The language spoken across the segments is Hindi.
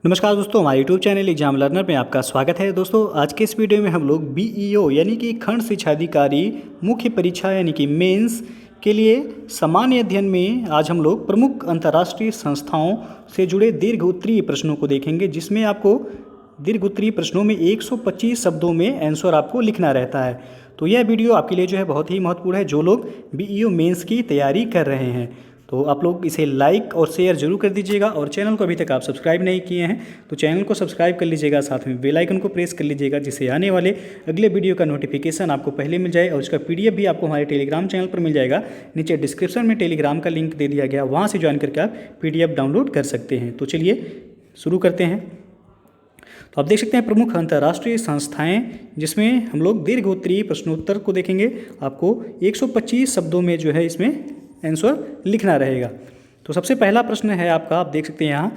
नमस्कार दोस्तों, हमारे यूट्यूब चैनल एग्जाम लर्नर में आपका स्वागत है। दोस्तों, आज के इस वीडियो में हम लोग बीईओ यानी कि खंड शिक्षा अधिकारी मुख्य परीक्षा यानी कि मेंस के लिए सामान्य अध्ययन में आज हम लोग प्रमुख अंतर्राष्ट्रीय संस्थाओं से जुड़े दीर्घ उत्तरीय प्रश्नों को देखेंगे, जिसमें आपको दीर्घ उत्तरीय प्रश्नों में 125 शब्दों में आंसर आपको लिखना रहता है। तो यह वीडियो आपके लिए जो है बहुत ही महत्वपूर्ण है, जो लोग बीईओ मेंस की तैयारी कर रहे हैं। तो आप लोग इसे लाइक और शेयर जरूर कर दीजिएगा, और चैनल को अभी तक आप सब्सक्राइब नहीं किए हैं तो चैनल को सब्सक्राइब कर लीजिएगा, साथ में बेल आइकन को प्रेस कर लीजिएगा, जिससे आने वाले अगले वीडियो का नोटिफिकेशन आपको पहले मिल जाए। और इसका पीडीएफ भी आपको हमारे टेलीग्राम चैनल पर मिल जाएगा। नीचे डिस्क्रिप्शन में टेलीग्राम का लिंक दे दिया गया, वहाँ से ज्वाइन करके आप पीडीएफ डाउनलोड कर सकते हैं। तो चलिए शुरू करते हैं। तो आप देख सकते हैं प्रमुख अंतर्राष्ट्रीय संस्थाएं, जिसमें हम लोग दीर्घ उत्तरीय प्रश्नोत्तर को देखेंगे। आपको 125 शब्दों में जो है इसमें आंसर लिखना रहेगा। तो सबसे पहला प्रश्न है आपका, आप देख सकते हैं यहाँ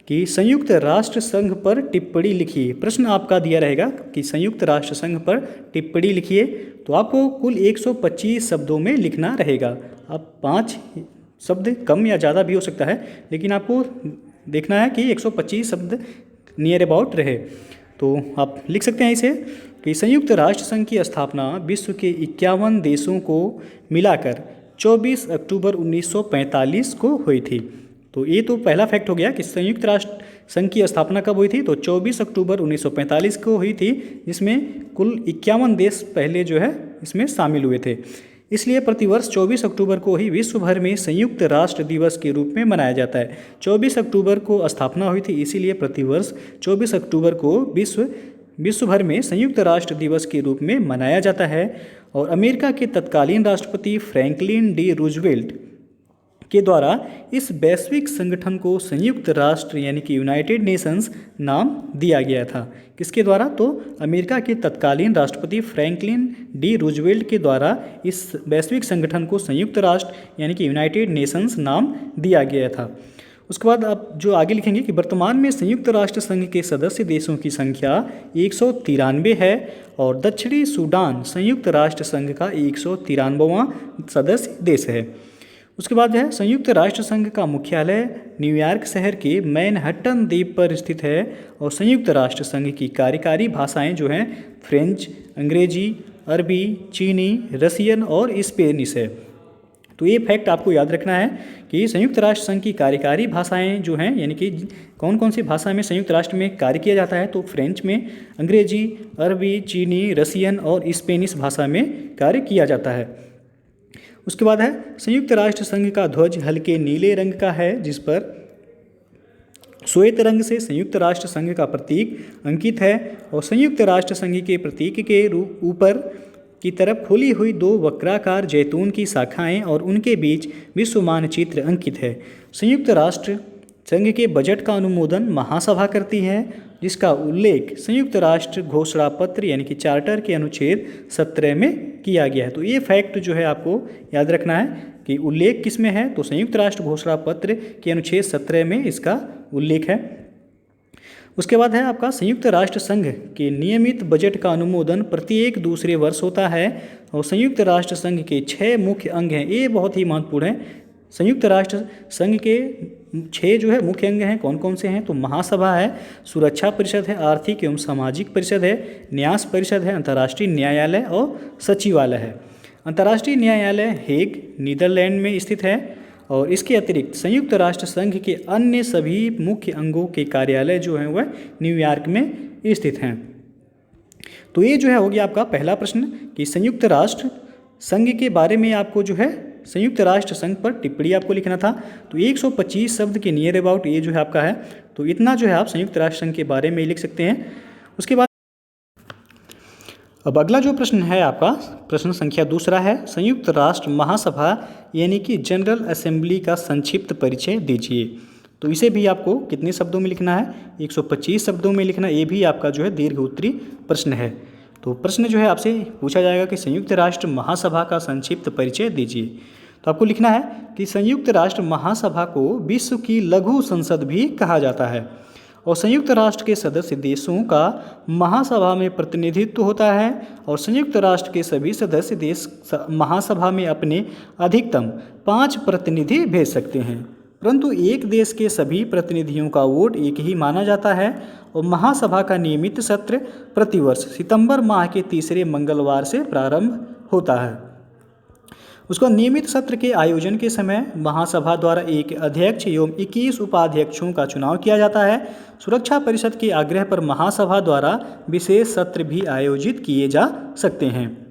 कि संयुक्त राष्ट्र संघ पर टिप्पणी लिखिए। प्रश्न आपका दिया रहेगा कि संयुक्त राष्ट्र संघ पर टिप्पणी लिखिए। तो आपको कुल 125 शब्दों में लिखना रहेगा। अब 5 शब्द कम या ज़्यादा भी हो सकता है, लेकिन आपको देखना है कि 125 शब्द नियर अबाउट रहे। तो आप लिख सकते हैं इसे कि संयुक्त राष्ट्र संघ की स्थापना विश्व के 51 देशों को मिलाकर 24 अक्टूबर 1945 को हुई थी। तो ये तो पहला फैक्ट हो गया कि संयुक्त राष्ट्र संघ की स्थापना कब हुई थी। तो 24 अक्टूबर 1945 को हुई थी, जिसमें कुल 51 देश पहले जो है इसमें शामिल हुए थे। इसलिए प्रतिवर्ष 24 अक्टूबर को ही विश्व भर में संयुक्त राष्ट्र दिवस के रूप में मनाया जाता है। 24 अक्टूबर को स्थापना हुई थी, इसीलिए प्रतिवर्ष 24 अक्टूबर को विश्व भर में संयुक्त राष्ट्र दिवस के रूप में मनाया जाता है। और अमेरिका के तत्कालीन राष्ट्रपति फ्रैंकलिन डी रूजवेल्ट के द्वारा इस वैश्विक संगठन को संयुक्त राष्ट्र यानी कि यूनाइटेड नेशंस नाम दिया गया था। किसके द्वारा? तो अमेरिका के तत्कालीन राष्ट्रपति फ्रैंकलिन डी रूजवेल्ट के द्वारा इस वैश्विक संगठन को संयुक्त राष्ट्र यानी कि यूनाइटेड नेशंस नाम दिया गया था। उसके बाद आप जो आगे लिखेंगे कि वर्तमान में संयुक्त राष्ट्र संघ के सदस्य देशों की संख्या 193 है, और दक्षिणी सूडान संयुक्त राष्ट्र संघ का 193वां सदस्य देश है। उसके बाद है संयुक्त राष्ट्र संघ का मुख्यालय न्यूयॉर्क शहर के मैनहट्टन द्वीप पर स्थित है। और संयुक्त राष्ट्र संघ की कार्यकारी भाषाएं जो हैं फ्रेंच, अंग्रेजी, अरबी, चीनी, रसियन और स्पेनिश है। तो ये फैक्ट आपको याद रखना है कि संयुक्त राष्ट्र संघ की कार्यकारी भाषाएं जो हैं, यानी कि कौन कौन सी भाषा में संयुक्त राष्ट्र में कार्य किया जाता है। तो फ्रेंच में, अंग्रेजी, अरबी, चीनी, रसियन और स्पेनिश भाषा में कार्य किया जाता है। उसके बाद है संयुक्त राष्ट्र संघ का ध्वज हल्के नीले रंग का है, जिस पर श्वेत रंग से संयुक्त राष्ट्र संघ का प्रतीक अंकित है। और संयुक्त राष्ट्र संघ के प्रतीक के ऊपर की तरफ खुली हुई 2 वक्राकार जैतून की शाखाएं और उनके बीच विश्व मानचित्र अंकित है। संयुक्त राष्ट्र संघ के बजट का अनुमोदन महासभा करती है, जिसका उल्लेख संयुक्त राष्ट्र घोषणा पत्र यानी कि चार्टर के अनुच्छेद 17 में किया गया है। तो ये फैक्ट जो है आपको याद रखना है कि उल्लेख किस में है। तो संयुक्त राष्ट्र घोषणा पत्र के अनुच्छेद 17 में इसका उल्लेख है। उसके बाद है आपका संयुक्त राष्ट्र संघ के नियमित बजट का अनुमोदन प्रत्येक दूसरे वर्ष होता है। और संयुक्त राष्ट्र संघ के 6 मुख्य अंग हैं, ये बहुत ही महत्वपूर्ण है। संयुक्त राष्ट्र संघ के 6 जो है मुख्य अंग हैं, कौन कौन से हैं? तो महासभा है, सुरक्षा परिषद है, आर्थिक एवं सामाजिक परिषद है, न्यास परिषद है, अंतर्राष्ट्रीय न्यायालय और सचिवालय है। अंतर्राष्ट्रीय न्यायालय हेग, नीदरलैंड में स्थित है। और इसके अतिरिक्त संयुक्त राष्ट्र संघ के अन्य सभी मुख्य अंगों के कार्यालय जो हैं वह न्यूयॉर्क में स्थित हैं। तो ये जो है हो गया आपका पहला प्रश्न कि संयुक्त राष्ट्र संघ के बारे में आपको जो है संयुक्त राष्ट्र संघ पर टिप्पणी आपको लिखना था। तो 125 शब्द के नियर अबाउट ये जो है आपका है। तो इतना जो है आप संयुक्त राष्ट्र संघ के बारे में लिख सकते हैं। उसके बाद अब अगला जो प्रश्न है आपका, प्रश्न संख्या 2 है, संयुक्त राष्ट्र महासभा यानी कि जनरल असेंबली का संक्षिप्त परिचय दीजिए। तो इसे भी आपको कितने शब्दों में लिखना है? 125 शब्दों में लिखना। ये भी आपका जो है दीर्घ उत्तरीय प्रश्न है। तो प्रश्न जो है आपसे पूछा जाएगा कि संयुक्त राष्ट्र महासभा का संक्षिप्त परिचय दीजिए। तो आपको लिखना है कि संयुक्त राष्ट्र महासभा को विश्व की लघु संसद भी कहा जाता है, और संयुक्त राष्ट्र के सदस्य देशों का महासभा में प्रतिनिधित्व होता है। और संयुक्त राष्ट्र के सभी सदस्य देश महासभा में अपने अधिकतम 5 प्रतिनिधि भेज सकते हैं। परंतु एक देश के सभी प्रतिनिधियों का वोट एक ही माना जाता है और महासभा का नियमित सत्र प्रतिवर्ष सितंबर माह के तीसरे मंगलवार से प्रारंभ होता है। उसका नियमित सत्र के आयोजन के समय महासभा द्वारा एक अध्यक्ष एवं 21 उपाध्यक्षों का चुनाव किया जाता है। सुरक्षा परिषद के आग्रह पर महासभा द्वारा विशेष सत्र भी आयोजित किए जा सकते हैं।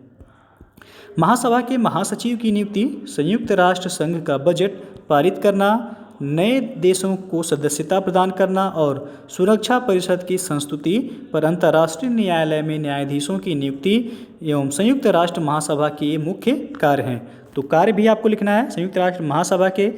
महासभा के महासचिव की नियुक्ति, संयुक्त राष्ट्र संघ का बजट पारित करना, नए देशों को सदस्यता प्रदान करना और सुरक्षा परिषद की संस्तुति पर अंतर्राष्ट्रीय न्यायालय में न्यायाधीशों की नियुक्ति एवं संयुक्त राष्ट्र महासभा के मुख्य कार्य हैं। तो कार्य भी आपको लिखना है। संयुक्त राष्ट्र महासभा के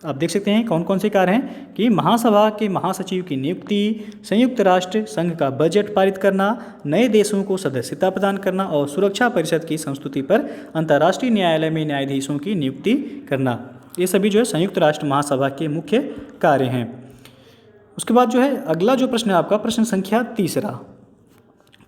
आप देख सकते हैं कौन कौन से कार्य हैं कि महासभा के महासचिव की नियुक्ति, संयुक्त राष्ट्र संघ का बजट पारित करना, नए देशों को सदस्यता प्रदान करना और सुरक्षा परिषद की संस्तुति पर अंतर्राष्ट्रीय न्यायालय में न्यायाधीशों की नियुक्ति करना। ये सभी जो है संयुक्त राष्ट्र महासभा के मुख्य कार्य हैं। उसके बाद जो है अगला जो प्रश्न है आपका प्रश्न संख्या 3।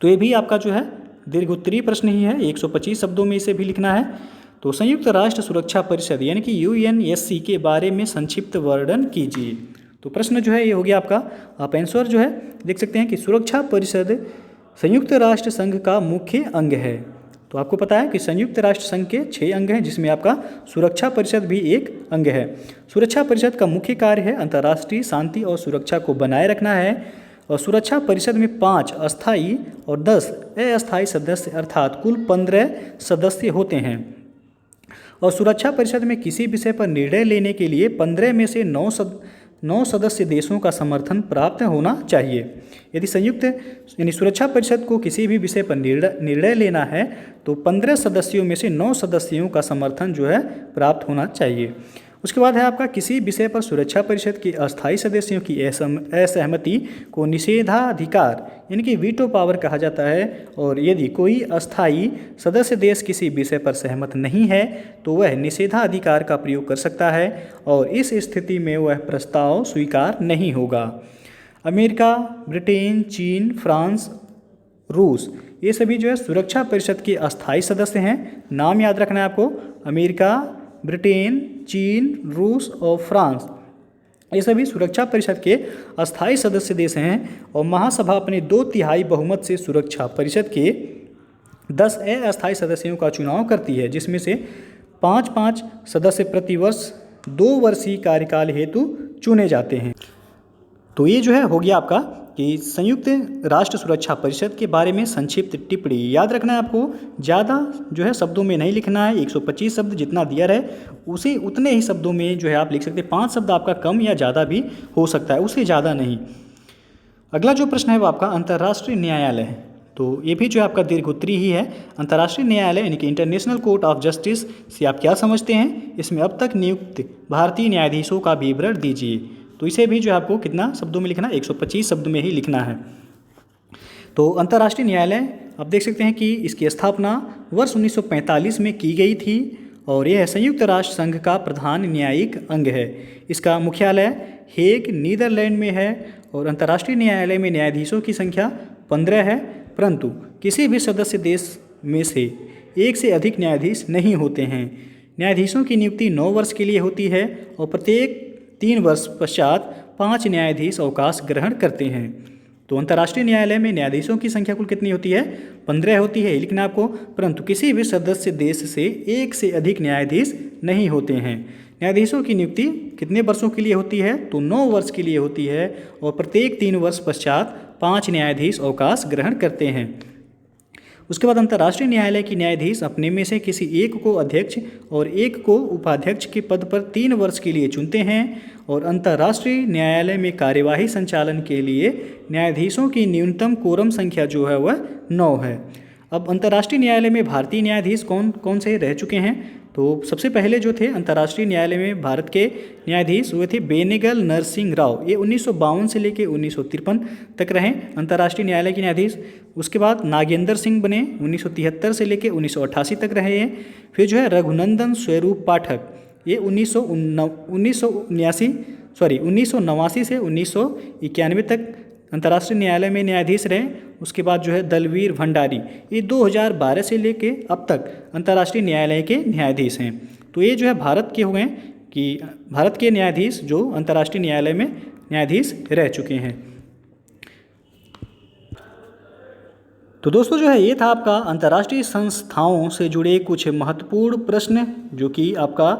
तो ये भी आपका जो है दीर्घोत्तरीय प्रश्न ही है, 125 शब्दों में इसे भी लिखना है। तो संयुक्त राष्ट्र सुरक्षा परिषद यानी कि यूएनएससी के बारे में संक्षिप्त वर्णन कीजिए। तो प्रश्न जो है ये हो गया आपका, आप आंसर जो है देख सकते हैं कि सुरक्षा परिषद संयुक्त राष्ट्र संघ का मुख्य अंग है। तो आपको पता है कि संयुक्त राष्ट्र संघ के 6 अंग हैं जिसमें आपका सुरक्षा परिषद भी एक अंग है। सुरक्षा परिषद का मुख्य कार्य है अंतर्राष्ट्रीय शांति और सुरक्षा को बनाए रखना है और सुरक्षा परिषद में 5 अस्थायी और 10 अस्थायी सदस्य अर्थात कुल 15 सदस्य होते हैं और सुरक्षा परिषद में किसी विषय पर निर्णय लेने के लिए 15 में से 9 सदस्य देशों का समर्थन प्राप्त होना चाहिए। यदि संयुक्त यानी सुरक्षा परिषद को किसी भी विषय पर निर्णय लेना है तो 15 सदस्यों में से 9 सदस्यों का समर्थन जो है प्राप्त होना चाहिए। उसके बाद है आपका किसी विषय पर सुरक्षा परिषद के अस्थायी सदस्यों की असहमति को निषेधाधिकार यानी कि वीटो पावर कहा जाता है और यदि कोई अस्थायी सदस्य देश किसी विषय पर सहमत नहीं है तो वह निषेधाधिकार का प्रयोग कर सकता है और इस स्थिति में वह प्रस्ताव स्वीकार नहीं होगा। अमेरिका, ब्रिटेन, चीन, फ्रांस, रूस ये सभी जो है सुरक्षा परिषद के अस्थायी सदस्य हैं। नाम याद रखना है आपको, अमेरिका, ब्रिटेन, चीन, रूस और फ्रांस ये सभी सुरक्षा परिषद के अस्थायी सदस्य देश हैं और महासभा अपने 2/3 बहुमत से सुरक्षा परिषद के 10 अस्थायी सदस्यों का चुनाव करती है जिसमें से 5-5 सदस्य प्रतिवर्ष 2 वर्षीय कार्यकाल हेतु चुने जाते हैं। तो ये जो है हो गया आपका कि संयुक्त राष्ट्र सुरक्षा परिषद के बारे में संक्षिप्त टिप्पणी। याद रखना है आपको, ज़्यादा जो है शब्दों में नहीं लिखना है। 125 शब्द जितना दिया रहे उसे उतने ही शब्दों में जो है आप लिख सकते हैं। 5 शब्द आपका कम या ज़्यादा भी हो सकता है, उससे ज़्यादा नहीं। अगला जो प्रश्न है वो आपका अंतर्राष्ट्रीय न्यायालय। तो ये भी जो है आपका दीर्घोत्तरीय ही है। अंतर्राष्ट्रीय न्यायालय यानी कि इंटरनेशनल कोर्ट ऑफ जस्टिस से आप क्या समझते हैं? इसमें अब तक नियुक्त भारतीय न्यायाधीशों का विवरण दीजिए। तो इसे भी जो है आपको कितना शब्दों में लिखना है? 125 शब्द में ही लिखना है। तो अंतर्राष्ट्रीय न्यायालय आप देख सकते हैं कि इसकी स्थापना वर्ष 1945 में की गई थी और यह संयुक्त राष्ट्र संघ का प्रधान न्यायिक अंग है। इसका मुख्यालय हेग नीदरलैंड में है और अंतर्राष्ट्रीय न्यायालय में न्यायाधीशों की संख्या 15 है, परंतु किसी भी सदस्य देश में से एक से अधिक न्यायाधीश नहीं होते हैं। न्यायाधीशों की नियुक्ति 9 वर्ष के लिए होती है और प्रत्येक 3 वर्ष पश्चात 5 न्यायाधीश अवकाश ग्रहण करते हैं। तो अंतर्राष्ट्रीय न्यायालय में न्यायाधीशों की संख्या कुल कितनी होती है? 15 होती है, लिखना आपको, परंतु किसी भी सदस्य देश से एक से अधिक न्यायाधीश नहीं होते हैं। न्यायाधीशों की नियुक्ति कितने वर्षों के लिए होती है? तो 9 वर्ष के लिए होती है और प्रत्येक 3 वर्ष पश्चात 5 न्यायाधीश अवकाश ग्रहण करते हैं। उसके बाद अंतर्राष्ट्रीय न्यायालय की न्यायाधीश अपने में से किसी एक को अध्यक्ष और एक को उपाध्यक्ष के पद पर 3 वर्ष के लिए चुनते हैं और अंतर्राष्ट्रीय न्यायालय में कार्यवाही संचालन के लिए न्यायाधीशों की न्यूनतम कोरम संख्या जो है वह 9 है। अब अंतर्राष्ट्रीय न्यायालय में भारतीय न्यायाधीश कौन कौन से रह चुके हैं? तो सबसे पहले जो थे अंतर्राष्ट्रीय न्यायालय में भारत के न्यायाधीश हुए थे बेनेगल नरसिंह राव। ये 1952 से लेकर 1953 तक रहे अंतर्राष्ट्रीय न्यायालय के न्यायाधीश। उसके बाद नागेंद्र सिंह बने 1973 से लेकर 1988 तक रहे हैं। फिर जो है रघुनंदन स्वरूप पाठक, ये 1989 से 1991 तक अंतर्राष्ट्रीय न्यायालय में न्यायाधीश रहे। उसके बाद जो है दलवीर भंडारी, ये 2012 से लेके अब तक अंतर्राष्ट्रीय न्यायालय के न्यायाधीश हैं। तो ये जो है भारत के हुए कि भारत के न्यायाधीश जो अंतर्राष्ट्रीय न्यायालय में न्यायाधीश रह चुके हैं। तो दोस्तों जो है ये था आपका अंतर्राष्ट्रीय संस्थाओं से जुड़े कुछ महत्वपूर्ण प्रश्न जो कि आपका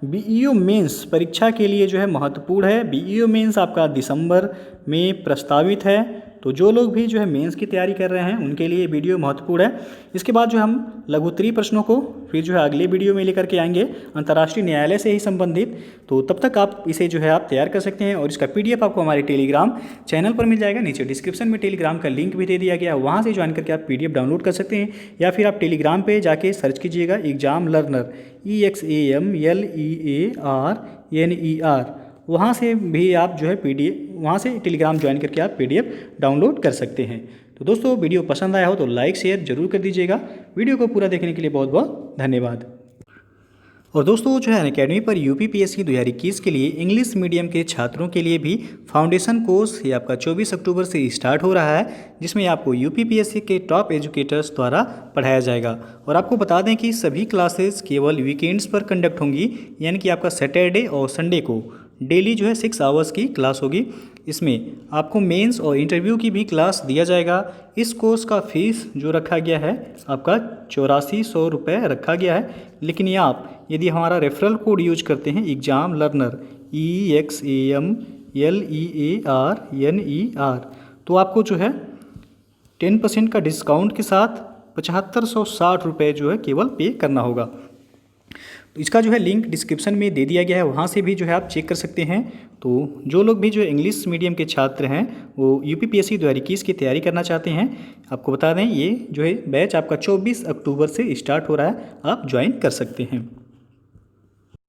बीईओ मेंस परीक्षा के लिए जो है महत्वपूर्ण है। बीईओ मेंस आपका दिसंबर में प्रस्तावित है, तो जो लोग भी जो है मेंस की तैयारी कर रहे हैं उनके लिए वीडियो महत्वपूर्ण है। इसके बाद जो हम लघुत्तरीय प्रश्नों को फिर जो है अगले वीडियो में लेकर के आएंगे अंतर्राष्ट्रीय न्यायालय से ही संबंधित। तो तब तक आप इसे जो है आप तैयार कर सकते हैं और इसका पीडीएफ आपको हमारे टेलीग्राम चैनल पर मिल जाएगा। नीचे डिस्क्रिप्शन में टेलीग्राम का लिंक भी दे दिया गया है, वहाँ से ज्वाइन करके आप पीडीएफ डाउनलोड कर सकते हैं, या फिर आप टेलीग्राम पे जाके सर्च कीजिएगा एग्जाम लर्नर EXAMLEARNER, वहाँ से भी आप जो है वहाँ से टेलीग्राम ज्वाइन करके आप पीडीएफ डाउनलोड कर सकते हैं। तो दोस्तों वीडियो पसंद आया हो तो लाइक शेयर जरूर कर दीजिएगा। वीडियो को पूरा देखने के लिए बहुत बहुत धन्यवाद। और दोस्तों जो है अनअकैडमी पर यूपीपीएससी 2021 के लिए इंग्लिश मीडियम के छात्रों के लिए भी फाउंडेशन कोर्स ये आपका 24 अक्टूबर से स्टार्ट हो रहा है, जिसमें आपको यूपीपीएससी के टॉप एजुकेटर्स द्वारा पढ़ाया जाएगा। और आपको बता दें कि सभी क्लासेस केवल वीकेंड्स पर कंडक्ट होंगी, यानी कि आपका सैटरडे और संडे को डेली जो है 6 आवर्स की क्लास होगी। इसमें आपको मेंस और इंटरव्यू की भी क्लास दिया जाएगा। इस कोर्स का फीस जो रखा गया है आपका 8400 रुपये रखा गया है, लेकिन ये आप यदि हमारा रेफरल कोड यूज करते हैं एग्जाम लर्नर EXAMLEARNER, तो आपको जो है 10% का डिस्काउंट के साथ 7560 रुपये जो है केवल पे करना होगा। तो इसका जो है लिंक डिस्क्रिप्शन में दे दिया गया है, वहाँ से भी जो है आप चेक कर सकते हैं। तो जो लोग भी जो है इंग्लिश मीडियम के छात्र हैं वो यूपीपीएससी 2021 की तैयारी करना चाहते हैं, आपको बता दें ये जो है बैच आपका 24 अक्टूबर से स्टार्ट हो रहा है, आप ज्वाइन कर सकते हैं।